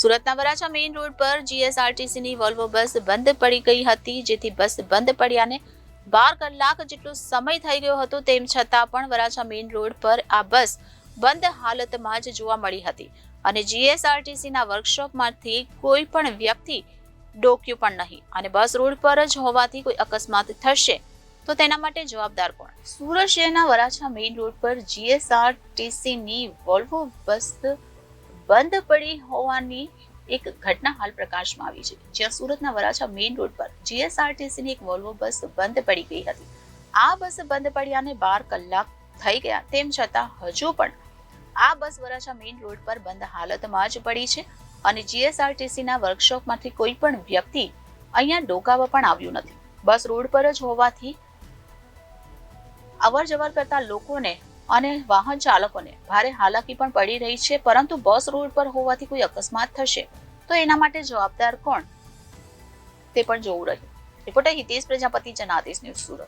સુરતના Varachha main road પર જીએસઆરટીસીની Volvo બસ બંધ પડી ગઈ હતી, જેથી બસ બંધ પડ્યાને 12 કલાક જેટલો સમય થઈ ગયો હતો. તેમ છતાં પણ વરાછા મેઇન રોડ પર આ બસ બંધ હાલતમાં જ જોવા મળી હતી અને જીએસઆરટીસીના વર્કશોપમાંથી કોઈ પણ વ્યક્તિ ડોક્યું પણ નહીં અને બસ રોડ પર જ હોવાથી કોઈ અકસ્માત થશે તો તેના માટે જવાબદાર કોણ? સુરત શહેરના વરાછા મેઇન રોડ પર જીએસઆરટીસીની વોલ્વો બસ બંધ પડી હોવાની એક ઘટના હાલ પ્રકાશમાં આવી છે, જ્યાં સુરતના વરાછા મેઇન રોડ પર જીએસઆરટીસીની એક વોલ્વો બસ બંધ પડી ગઈ હતી. આ બસ બંધ પડ્યાને 12 કલાક થઈ ગયા, તેમ છતાં હજુ પણ આ બસ વરાછા મેઇન રોડ પર બંધ હાલતમાં જ પડી છે અને જીએસઆરટીસીના વર્કશોપમાંથી કોઈ પણ વ્યક્તિ અહીંયા ડોકાવવા પણ આવ્યું નથી. બસ રોડ પર જ હોવાથી અવર જવર કરતા લોકોને અને વાહન ચાલકોને ભારે હાલાકી પણ પડી રહી છે, પરંતુ બસ રોડ પર હોવાથી કોઈ અકસ્માત થશે તો એના માટે જવાબદાર કોણ તે પણ જોવું રહ્યું. Reporter Hitesh Prajapati, Janadesh news, Surat.